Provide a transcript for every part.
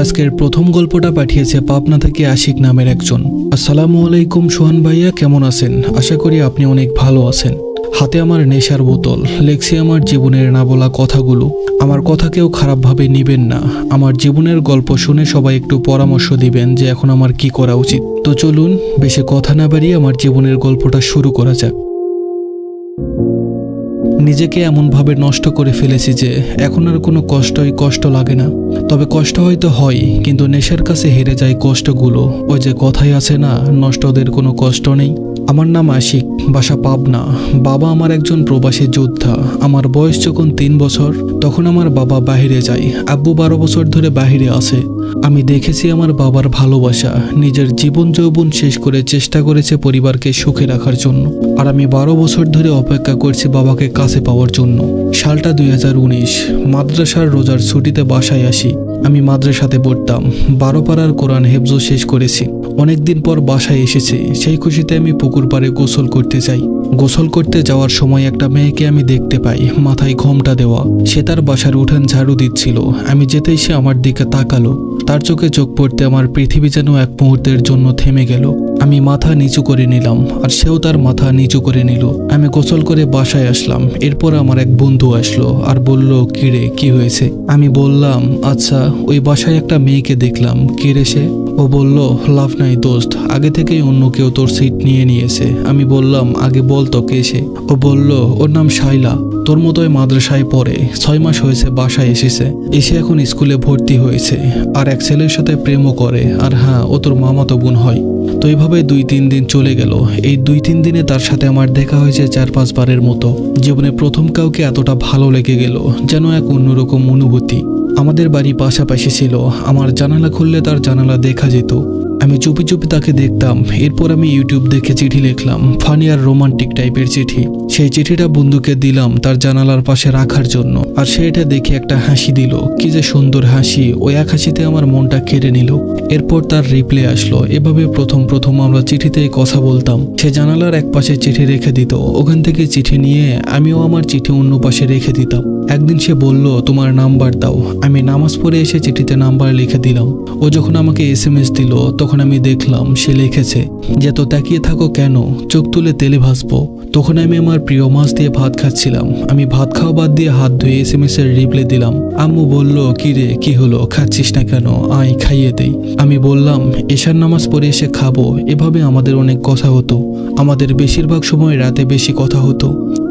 আজকের প্রথম গল্পটা পাঠিয়েছে পাবনা থেকে আশিক নামের একজন। আসসালামু আলাইকুম সোহান ভাইয়া, কেমন আছেন? আশা করি আপনি অনেক ভালো আছেন। হাতে আমার নেশার বোতল, লেখছি আমার জীবনের না বলা কথাগুলো। আমার কথা কেউ খারাপভাবে নিবেন না। আমার জীবনের গল্প শুনে সবাই একটু পরামর্শ দিবেন যে এখন আমার কি করা উচিত। তো চলুন বেশি কথা না বাড়িয়ে আমার জীবনের গল্পটা শুরু করা যাক। নিজেকে এমনভাবে নষ্ট করে ফেলেছি যে এখন আর কোনো কষ্ট লাগে না। তবে কষ্ট হয়তো হয়, কিন্তু নেশার কাছে হেরে যায় কষ্টগুলো। ওই যে কথাই আছে না, নষ্টদের কোনো কষ্ট নেই। আমার নাম আশিক, বাসা পাবনা। বাবা আমার একজন প্রবাসী যোদ্ধা। আমার বয়স যখন 3 বছর তখন আমার বাবা বাহিরে যায়। আব্বু 12 বছর ধরে বাহিরে আছে। আমি দেখেছি আমার বাবার ভালোবাসা। নিজের জীবন যৌবন শেষ করে চেষ্টা করেছে পরিবারকে সুখে রাখার জন্য। আর আমি 12 বছর ধরে অপেক্ষা করছি বাবাকে কাছে পাওয়ার জন্য। সালটা 2019। মাদ্রাসার রোজার ছুটিতে বাসায় আসি। আমি মাদ্রাসাতে পড়তাম। 12 পাড়ার কোরআন হেফজ শেষ করেছি। অনেকদিন পর বাসায় এসেছি। সেই খুশিতে আমি পুকুর পাড়ে গোসল করতে যাই। গোসল করতে যাওয়ার সময় একটা মেয়েকে আমি দেখতে পাই, মাথায় ঘোমটা দেওয়া। সে তার বাসার উঠান ঝাড়ু দিচ্ছিল। আমি যেতেই সে আমার দিকে তাকালো। তার চোখে চোখ পড়তে আমার পৃথিবী যেন এক মুহূর্তের জন্য থেমে গেল। আমি মাথা নিচু করে নিলাম, আর সেও তার মাথা নিচু করে নিল। আমি গোসল করে বাসায় আসলাম। এরপর আমার এক বন্ধু আসলো আর বলল, কিরে কি হয়েছে? আমি বললাম, আচ্ছা ওই বাসায় একটা মেয়েকে দেখলাম, কিরে সে? ও বলল, লাভ নাই দোস্ত, আগে থেকেই অন্য কেউ তোর সিট নিয়ে নিয়েছে। আমি বললাম, আগে বল তো কে সে? ও বলল, ওর নাম শাইলা, তোর মতোই মাদ্রাসায় পড়ে। 6 মাস হয়েছে বাসায় এসেছে। এসে এখন স্কুলে ভর্তি হয়েছে, আর এক ছেলের সাথে প্রেমও করে। আর হ্যাঁ, ও তোর মামাতো বোন হয়। তো এইভাবে 2-3 দিন চলে গেল। এই 2-3 দিনে তার সাথে আমার দেখা হয়েছে 4-5 বারের মতো। জীবনে প্রথম কাউকে এতটা ভালো লেগে গেল, যেন এক অন্যরকম অনুভূতি। আমাদের বাড়ি পাশাপাশি ছিল। আমার জানালা খুললে তার জানালা দেখা যেত। আমি চুপি চুপি তাকে দেখতাম। এরপর আমি ইউটিউব দেখে চিঠি লিখলাম, ফানি আর রোমান্টিক টাইপের চিঠি। সেই চিঠিটা বন্ধুকে দিলাম তার জানালার পাশে রাখার জন্য। আর সে এটা দেখে একটা হাসি দিল। কি যে সুন্দর হাসি! ওই এক হাসিতে আমার মনটা কেড়ে নিল। এরপর তার রিপ্লাই আসলো। এভাবে প্রথম আমরা চিঠিতে কথা বলতাম। সে জানালার এক পাশে চিঠি রেখে দিত। ওখান থেকে চিঠি নিয়ে আমিও আমার চিঠি অন্য পাশে রেখে দিতাম। একদিন সে বলল, তোমার নাম্বার দাও। আমি নামাজ পড়ে এসে চিঠিতে নাম্বার লিখে দিলাম। ও যখন আমাকে SMS দিল তখন আমি দেখলাম সে লিখেছে যে, তো তাকিয়ে থাকো কেন, চোখ তুলে তেলে ভাসবো। তখন আমি আমার প্রিয় মাছ দিয়ে ভাত খাচ্ছিলাম। আমি ভাত খাওয়া বাদ দিয়ে হাত ধুয়ে SMS এর রিপ্লাই দিলাম। আম্মু বলল, কি রে কি হলো, খাচ্ছিস না কেন, আয় খাইয়ে দেই। আমি বললাম, এশার নামাজ পড়ে এসে খাবো। এভাবে আমাদের অনেক কথা হতো। আমাদের বেশিরভাগ সময় রাতে বেশি কথা হতো।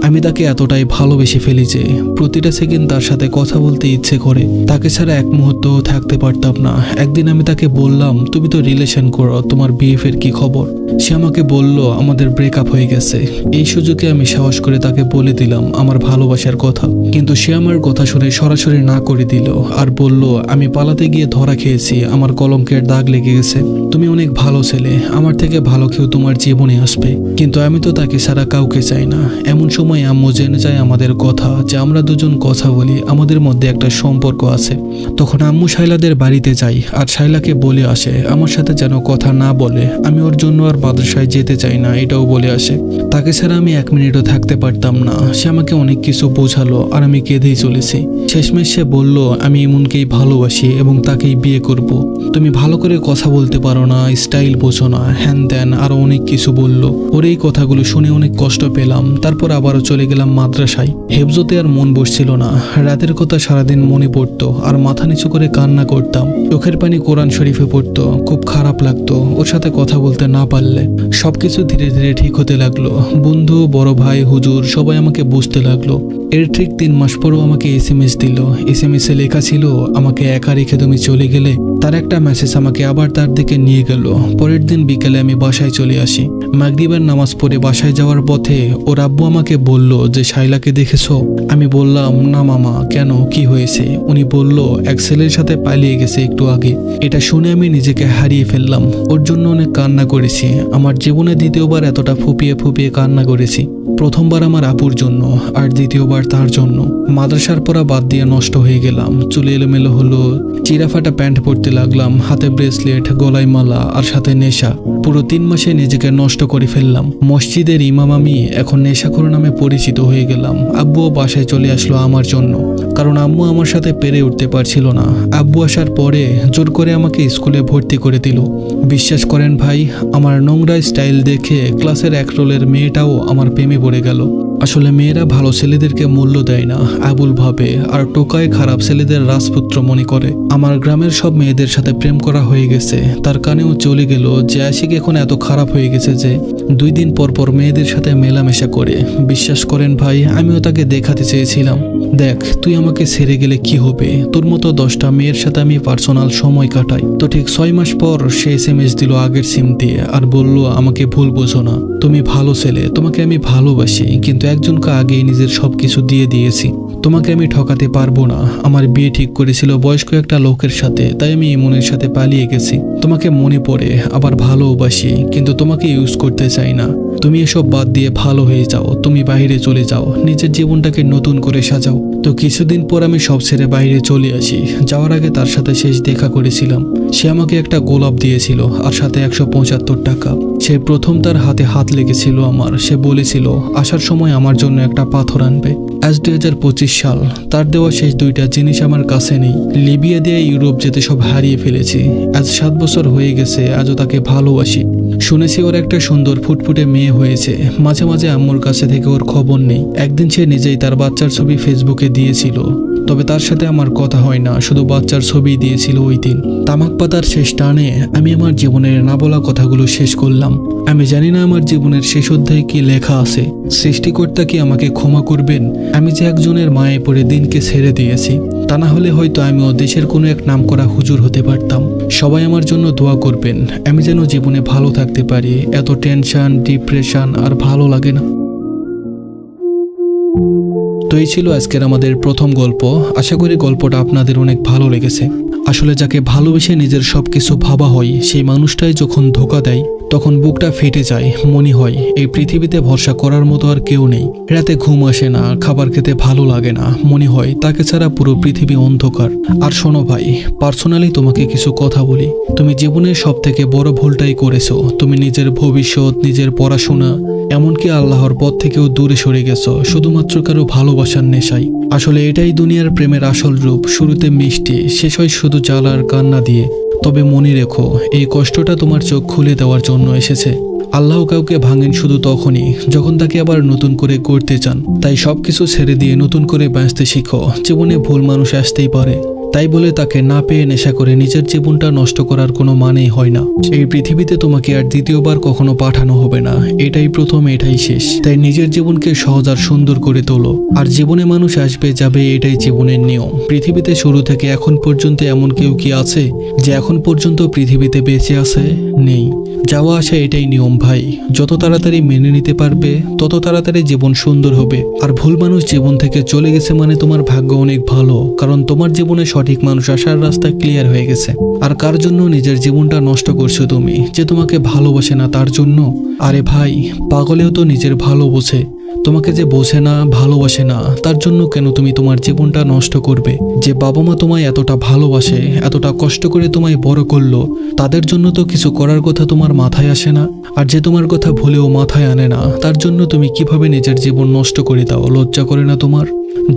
আমি তাকে এতটাই ভালোবেসে ফেলি যে প্রতিটা সেকেন্ড তার সাথে কথা বলতে ইচ্ছে করে। তাকে ছাড়া এক মুহূর্তও থাকতে পারতাম না। একদিন আমি তাকে বললাম, তুমি তো রিলেশন করো, তোমার BF এর কি খবর? সে আমাকে বলল, আমাদের ব্রেকআপ হয়ে গেছে। এই সুযোগে আমি সাহস করে তাকে বলে দিলাম আমার ভালোবাসার কথা। কিন্তু সে আমার কথা শুনে সরাসরি না করে দিল আর বলল, আমি পালাতে গিয়ে ধরা খেয়েছি, আমার কলঙ্কের দাগ লেগে গেছে। তুমি অনেক ভালো ছেলে, আমার থেকে ভালো কেউ তোমার জীবনে আসবে। কিন্তু আমি তো তাকে ছাড়া কাউকে চাই না। এমন সময় আম্মু জেনে যায় আমাদের কথা, যে আমরা দুজন কথা বলি, আমাদের মধ্যে একটা সম্পর্ক আছে। তখন আম্মু শাইলাদের বাড়িতে যাই আর শাইলাকে বলে আসে আমার সাথে যেন কথা না বলে। আমি ওর জন্য আর মাদ্রাসায় যেতে চাই না, এটাও বলে আসে। তাকে ছাড়া আমি 1 মিনিটও থাকতে পারতাম না। সে আমাকে অনেক কিছু বোঝালো আর আমি কেঁদেই চলেছি। শেষমেশ সে বলল, আমি ইমনকেই ভালোবাসি এবং তাকেই বিয়ে করব। তুমি ভালো করে কথা বলতে পারো না, স্টাইল বোঝো না, হ্যান ত্যান আরো অনেক কিছু বলল। ওর এই কথাগুলো শুনে অনেক কষ্ট পেলাম। তারপর আবারও চলে গেলাম মাদ্রাসায়। হেফজতে আর মন বসছিল না। রাতের কথা সারাদিন মনে পড়তো আর মাথা নিচু করে কান্না করতাম। চোখের পানি কোরআন শরীফে পড়তো। খুব খারাপ লাগতো ওর সাথে কথা বলতে না পারলে। সবকিছু ধীরে ধীরে ঠিক হতে লাগলো। বন্ধু, বড় ভাই, হুজুর সবাই আমাকে বুঝতে লাগলো। এর ঠিক 3 মাস পরও আমাকে SMS দিল। SMS এ লেখা ছিল, আমাকে একা রেখে তুমি চলে গেলে। তার একটা মেসেজ আমাকে আবার তার দিকে নিয়ে গেল। পরের দিন বিকেলে আমি বাসায় চলে আসি। মাগরিবের নামাজ পড়ে বাসায় যাওয়ার পথে ওর আব্বু আমাকে বলল যে, শাইলাকে দেখেছো? আমি বললাম, না মামা, কেন, কি হয়েছে? উনি বলল, এক ছেলের সাথে পালিয়ে গেছে একটু আগে। এটা শুনে আমি নিজেকে হারিয়ে ফেললাম। ওর জন্য অনেক কান্না করেছি। আমার জীবনে দ্বিতীয়বার এতটা ফুপিয়ে ফুপিয়ে কান্না করেছি। প্রথমবার আমার আপুর জন্য আর দ্বিতীয়বার তার জন্য। মাদ্রাসার পড়া বাদ দিয়ে নষ্ট হয়ে গেলাম, চুলে এলোমেলো হলো, চিরাফাটা প্যান্ট পরতে লাগলাম, হাতে ব্রেসলেট, গলায় মালা আর সাথে নেশা। পুরো 3 মাসে নিজেকে নষ্ট করে ফেললাম। মসজিদের ইমাম আমি এখন নেশাখোর নামে পরিচিত হয়ে গেলাম। আব্বুও বাসায় চলে আসলো আমার জন্য, কারণ আম্মু আমার সাথে পেরে উঠতে পারছিল না। আব্বু আসার পরে জোর করে আমাকে স্কুলে ভর্তি করে দিল। বিশ্বাস করেন ভাই, আমার নোংরা স্টাইল দেখে ক্লাসের এক রোলের মেয়েটাও আমার প্রেমে পড়ে গেল। আসলে মেয়েরা ভালো ছেলেদেরকে মূল্য দেয় না, আবুল ভাবে, আর টোকায় খারাপ ছেলেদের রাজপুত্র মনে করে। আমার গ্রামের সব মেয়েদের সাথে প্রেম করা হয়ে গেছে। তার কানেও চলে গেল যে আশিক এখন এত খারাপ হয়ে গেছে যে 2 দিন পর পর মেয়েদের সাথে মেলামেশা করে। বিশ্বাস করেন ভাই, আমিও তাকে দেখাতে চেয়েছিলাম, দেখ তুই আমাকে ছেড়ে গেলে কি হবে, তোর মতো 10টা মেয়ের সাথে আমি পার্সোনাল সময় কাটাই। তো ঠিক 6 মাস পর সে SMS দিল আগের সিম দিয়ে, আর বলল আমাকে ভুল বোঝো না, তুমি ভালো ছেলে, তোমাকে আমি ভালোবাসি, কিন্তু একজনকে আগেই নিজের সবকিছু দিয়ে দিয়েছি, তোমাকে আমি ঠকাতে পারবো না। আমার বিয়ে ঠিক করেছিল বয়স্ক একটা লোকের সাথে, তাই আমি ইমনের সাথে পালিয়ে গেছি। তোমাকে মনে পড়ে, আবার ভালোবাসি, কিন্তু তোমাকে ইউজ করতে চাই না। তুমি এসব বাদ দিয়ে ভালো হয়ে যাও, তুমি বাইরে চলে যাও, নিজের জীবনটাকে নতুন করে সাজাও। তো কিছুদিন পর আমি সব ছেড়ে বাইরে চলে আসি। যাওয়ার আগে তার সাথে শেষ দেখা করেছিলাম। সে আমাকে একটা গোলাপ দিয়েছিল আর সাথে 175 টাকা। সে প্রথম তার হাতে হাত লেগেছিল আমার। সে বলেছিল আসার সময় আমার জন্য একটা পাথর আনবে। আজ 2025 সাল, তার দেওয়া শেষ 2টা জিনিস আমার কাছে নেই। লিবিয়া দিয়ে ইউরোপ যেতে সব হারিয়ে ফেলেছি। আজ 7 বছর হয়ে গেছে, আজও তাকে ভালোবাসি। শুনেছি ওর একটা সুন্দর ফুটফুটে মেয়ে হয়েছে। মাঝে মাঝে আম্মুর কাছে থেকে ওর খবর নেই। একদিন সে নিজেই তার বাচ্চার ছবি ফেসবুকে দিয়েছিল, তবে তার সাথে আমার কথা হয় না, শুধু বাচ্চার ছবি দিয়েছিল ওই দিন। তামাক পাতার শেষ টানে আমি আমার জীবনের না বলা কথাগুলো শেষ করলাম। আমি জানি না আমার জীবনের শেষ অধ্যায়ে কি লেখা আছে। সৃষ্টিকর্তা কি আমাকে ক্ষমা করবেন? আমি যে একজনের মায়ে পড়ে দিনকে ছেড়ে দিয়েছি, তা না হলে হয়তো আমিও দেশের কোনো এক নামকরা হুজুর হতে পারতাম। সবাই আমার জন্য দোয়া করবেন, আমি যেন জীবনে ভালো থাকতে পারি। এত টেনশন, ডিপ্রেশন আর ভালো লাগে না। তো এই ছিল আজকের আমাদের প্রথম গল্প। আশা করি গল্পটা আপনাদের অনেক ভালো লেগেছে। আসলে যাকে ভালোবেসে নিজের সবকিছু ভাবা হয়, সেই মানুষটাই যখন ধোঁকা দেয় তখন বুকটা ফেটে যায়। মনে হয় এই পৃথিবীতে ভরসা করার মতো আর কেউ নেই। রাতে ঘুম আসে না, খাবার খেতে ভালো লাগে না, মনে হয় তাকে ছাড়া পুরো পৃথিবী অন্ধকার। আর শোনো ভাই, পার্সোনালি তোমাকে কিছু কথা বলি। তুমি জীবনের সব থেকে বড় ভুলটাই করেছো। তুমি নিজের ভবিষ্যৎ, নিজের পড়াশোনা, এমনকি আল্লাহর পথ থেকেও দূরে সরে গেছো শুধুমাত্র কারো ভালোবাসার নেশায়। আসলে এটাই দুনিয়ার প্রেমের আসল রূপ। শুরুতে মিষ্টি, শেষ হয় শুধু জ্বালা আর কান্না দিয়ে। তবে মনে রেখো, এই কষ্টটা তোমার চোখ খুলে দেওয়ার জন্য এসেছে। আল্লাহ কাউকে ভাঙেন শুধু তখনই যখন তাকে আবার নতুন করে করতে চান। তাই সবকিছু ছেড়ে দিয়ে নতুন করে বাঁচতে শিখো। জীবনে ভুল মানুষ আসতেই পারে, তাই বলে তাকে না পেয়ে নেশা করে নিজের জীবনটা নষ্ট করার কোনো মানেই হয় না। এই পৃথিবীতে তোমাকে আর দ্বিতীয়বার কখনো পাঠানো হবে না। এটাই প্রথম, এটাই শেষ। তাই নিজের জীবনকে সহজ আর সুন্দর করে তোলো। আর জীবনে মানুষ আসবে যাবে, এটাই জীবনের নিয়ম। পৃথিবীতে শুরু থেকে এখন পর্যন্ত এমন কেউ কি আছে যে এখন পর্যন্ত পৃথিবীতে বেঁচে আছে? নেই। যাওয়া আসা এটাই নিয়ম ভাই। যত তাড়াতাড়ি মেনে নিতে পারবে তত তাড়াতাড়ি জীবন সুন্দর হবে। আর ভুল মানুষ জীবন থেকে চলে গেছে মানে তোমার ভাগ্য অনেক ভালো, কারণ তোমার জীবনে সঠিক মানুষ আসার রাস্তা ক্লিয়ার হয়ে গেছে। আর কার জন্য নিজের জীবনটা নষ্ট করছো তুমি? যে তোমাকে ভালোবাসে না তার জন্য? আরে ভাই, পাগলেও তো নিজের ভালো বোঝে। তোমাকে যে বোঝে না, ভালোবাসে না, তার জন্য কেন তুমি তোমার জীবনটা নষ্ট করবে? যে বাবা মা তোমায় এতটা ভালোবাসে, এতটা কষ্ট করে তোমায় বড় করলো, তাদের জন্য তো কিছু করার কথা তোমার মাথায় আসে না। আর যে তোমার কথা ভুলেও মাথায় আনে না, তার জন্য তুমি কিভাবে নিজের জীবন নষ্ট করে দাও? লজ্জা করে না তোমার?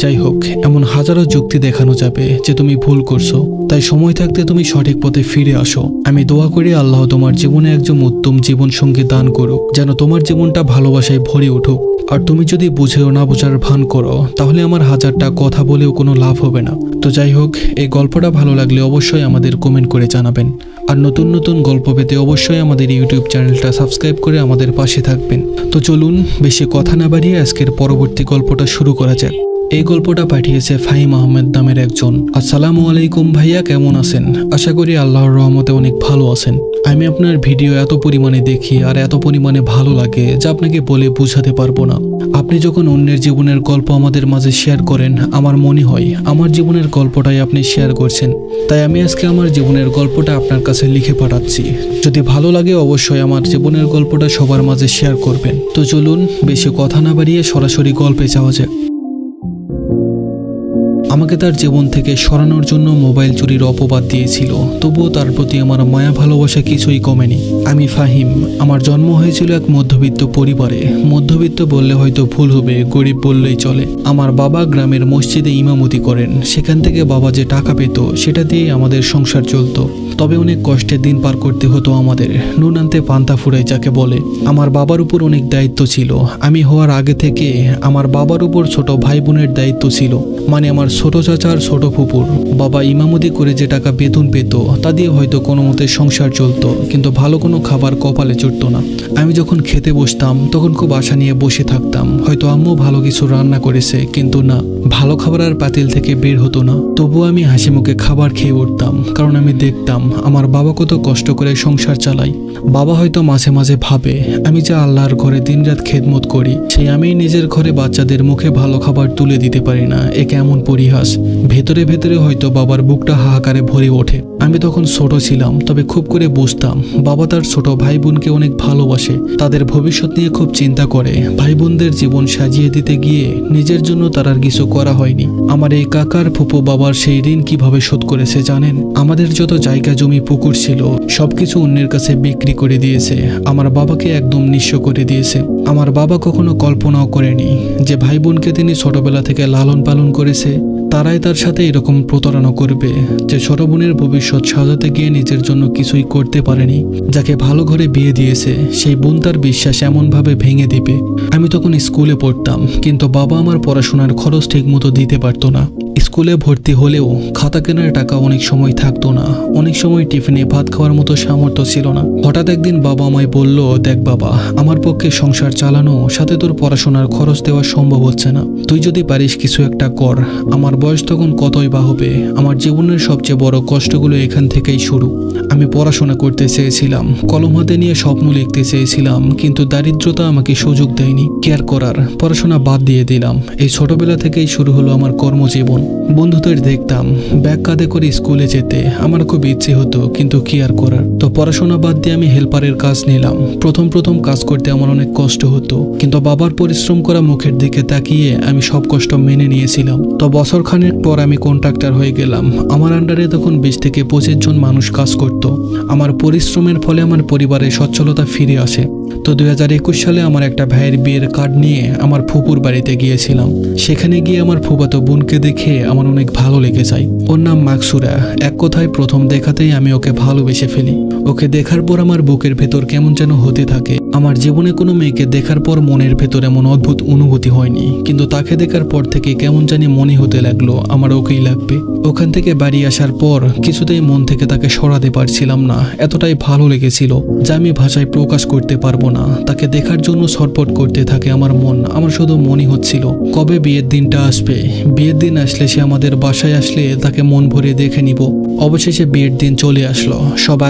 যাই হোক, এমন হাজারো যুক্তি দেখানো যাবে যে তুমি ভুল করছো। তাই সময় থাকতে তুমি সঠিক পথে ফিরে আসো। আমি দোয়া করি আল্লাহ তোমার জীবনে একজন উত্তম জীবন সঙ্গী দান করুক, যেন তোমার জীবনটা ভালোবাসায় ভরে উঠুক। আর তুমি যদি বুঝেও না বোঝার ভান করো, তাহলে আমার হাজারটা কথা বলেও কোনো লাভ হবে না। তো যাই হোক, এই গল্পটা ভালো লাগলে অবশ্যই আমাদের কমেন্ট করে জানাবেন। আর নতুন নতুন গল্প পেতে অবশ্যই আমাদের ইউটিউব চ্যানেলটা সাবস্ক্রাইব করে আমাদের পাশে থাকবেন। তো চলুন বেশি কথা না বাড়িয়ে আজকের পরবর্তী গল্পটা শুরু করা যাক। এই গল্পটা পাঠিয়েছে ফাহিম আহমেদ নামের একজন। আসসালামু আলাইকুম ভাইয়া, কেমন আছেন? আশা করি আল্লাহর রহমতে অনেক ভালো আছেন। আমি আপনার ভিডিও এত পরিমাণে দেখি আর এত পরিমাণে ভালো লাগে যা আপনাকে বলে বোঝাতে পারবো না। আপনি যখন অন্যের জীবনের গল্প আমাদের মাঝে শেয়ার করেন, আমার মনে হয় আমার জীবনের গল্পটাই আপনি শেয়ার করছেন। তাই আমি আজকে আমার জীবনের গল্পটা আপনার কাছে লিখে পাঠাচ্ছি। যদি ভালো লাগে অবশ্যই আমার জীবনের গল্পটা সবার মাঝে শেয়ার করবেন। তো চলুন বেশি কথা না বাড়িয়ে সরাসরি গল্পে যাওয়া যাক। আমাকে তার জীবন থেকে সরানোর জন্য মোবাইল চুরির অপবাদ দিয়েছিল, তবুও তার প্রতি আমার মায়া ভালোবাসা কিছুই কমেনি। আমি ফাহিম। আমার জন্ম হয়েছিল এক মধ্যবিত্ত পরিবারে। মধ্যবিত্ত বললে হয়তো ভুল হবে, গরিব বললেই চলে। আমার বাবা গ্রামের মসজিদে ইমামতি করেন। সেখান থেকে বাবা যে টাকা পেত সেটা দিয়েই আমাদের সংসার চলতো। তবে অনেক কষ্টের দিন পার করতে হতো আমাদের। নুন আনতে পান্তা ফুরাই যাকে বলে। আমার বাবার উপর অনেক দায়িত্ব ছিল। আমি হওয়ার আগে থেকে আমার বাবার উপর ছোট ভাই বোনের দায়িত্ব ছিল, মানে আমার ছোট চাচা আর ছোট ফুপুর। বাবা ইমামতি করে যে টাকা বেতন পেত তা দিয়ে হয়তো কোনো মতে সংসার চলতো, কিন্তু ভালো কোনো খাবার কপালে চড়তো না। আমি যখন খেতে বসতাম তখন খুব আশা নিয়ে বসে থাকতাম, হয়তো আম্মু ভালো কিছু রান্না করেছে, কিন্তু না, ভালো খাবার আর পাতিল থেকে বের হতো না। তবুও আমি হাসি মুখে খাবার খেয়ে উঠতাম, কারণ আমি দেখতাম আমার বাবা কত কষ্ট করে সংসার চালায়। বাবা হয়তো মাঝে মাঝে ভাবে আমি যে আল্লাহর ঘরে দিনরাত খেদমত করি, সেই আমি নিজের ঘরে বাচ্চাদের মুখে ভালো খাবার তুলে দিতে পারি না, এ কেমন পরিহাস। ভেতরে ভেতরে হয়তো বাবার বুকটা হাহাকারে ভরে ওঠে। আমি তখন ছোট ছিলাম, তবে খুব করে বুঝতাম বাবা তার ছোট ভাই বোনকে অনেক ভালোবাসে, তাদের ভবিষ্যৎ নিয়ে খুব চিন্তা করে। ভাই বোনদের জীবন সাজিয়ে দিতে গিয়ে নিজের জন্য তার আর কিছু করা হয়নি। আমার এই কাকার ফুপু বাবার সেই ঋণ কিভাবে শোধ করেছে জানেন? আমাদের যত জায়গা জমি পুকুর ছিল সবকিছু অন্যের কাছে বিক্রি করে দিয়েছে। আমার বাবাকে একদম নিঃস্ব করে দিয়েছে। আমার বাবা কখনো কল্পনাও করেনি যে ভাই বোনকে তিনি ছোটবেলা থেকে লালন পালন করেছে তারাই তার সাথে এরকম প্রতারণা করবে, যে ছোট বোনের ভবিষ্যৎ সাজাতে গিয়ে নিজের জন্য কিছুই করতে পারেনি। যাকে ভালো ঘরে বিয়ে দিয়েছে সেই বোন তার বিশ্বাস এমনভাবে ভেঙে দিবে। আমি তখন স্কুলে পড়তাম, কিন্তু বাবা আমার পড়াশোনার খরচ ঠিক মতো দিতে পারতো না। স্কুলে ভর্তি হলেও খাতা কেনার টাকা অনেক সময় থাকতো না, অনেক সময় টিফিনে ভাত খাওয়ার মতো সামর্থ্য ছিল না। হঠাৎ একদিন বাবা আমায় বলল, দেখ বাবা, আমার পক্ষে সংসার চালানো সাথে তোর পড়াশোনার খরচ দেওয়া সম্ভব হচ্ছে না, তুই যদি পারিস কিছু একটা কর। আমার বয়স তখন কতই বা হবে। আমার জীবনের সবচেয়ে বড় কষ্টগুলো এখান থেকেই শুরু। আমি পড়াশোনা করতে চেয়েছিলাম, কলম হাতে নিয়ে স্বপ্ন লিখতে চেয়েছিলাম, কিন্তু দারিদ্রতা আমাকে সুযোগ দেয়নি। কেয়ার করার পড়াশোনা বাদ দিয়ে দিলাম। এই ছোটবেলা থেকেই শুরু হলো আমার কর্মজীবন। বন্ধুদের দেখতাম ব্যাগ কাঁধে করে স্কুলে যেতে, আমার খুব ইচ্ছে হতো, কিন্তু কি আর করার। তো পড়াশোনা বাদ দিয়ে আমি হেল্পারের কাজ নিলাম। প্রথম কাজ করতে আমার অনেক কষ্ট হতো, কিন্তু বাবার পরিশ্রম করা মুখের দিকে তাকিয়ে আমি সব কষ্ট মেনে নিয়েছিলাম। তো বছরখানেক পর আমি কন্ট্রাক্টর হয়ে গেলাম। আমার আন্ডারে তখন 20 থেকে 25 জন মানুষ কাজ করত। আমার পরিশ্রমের ফলে আমার পরিবারে সচ্ছলতা ফিরে আসে। তো 2021 সালে আমার একটা ভাইয়ের বিয়ের কার্ড নিয়ে আমার ফুপুর বাড়িতে গিয়েছিলাম। সেখানে গিয়ে আমার ফুফাতো বোনকে দেখে আমার অনেক ভালো লেগে যায়। ওর নাম মাকসুরা। এক কথায় প্রথম দেখাতেই আমি ওকে ভালোবেসে ফেলি। ওকে দেখার পর আমার বুকের ভেতর কেমন যেন হতে থাকে। আমার জীবনে কোনো মেয়েকে দেখার পর মনের ভেতর এমন অদ্ভুত অনুভূতি হয়নি, কিন্তু তাকে দেখার পর থেকে কেমন জানি মনে হতে লাগলো আমার ওকেই লাগবে। ওখান থেকে বাড়ি আসার পর কিছুতেই মন থেকে তাকে সরাতে পারছিলাম না। এতটাই ভালো লেগেছিল যা আমি ভাষায় প্রকাশ করতে পারবো না। তাকে দেখার জন্য ছটফট করতে থাকে আমার মন। আমার শুধু মনে হচ্ছিল কবে বিয়ের দিনটা আসবে। বিয়ের দিন আসলে সে আমাদের বাসায় আসলে তাকে মন ভরে দেখে নিব। অবশেষে বিয়ের দিন চলে আসলো। সব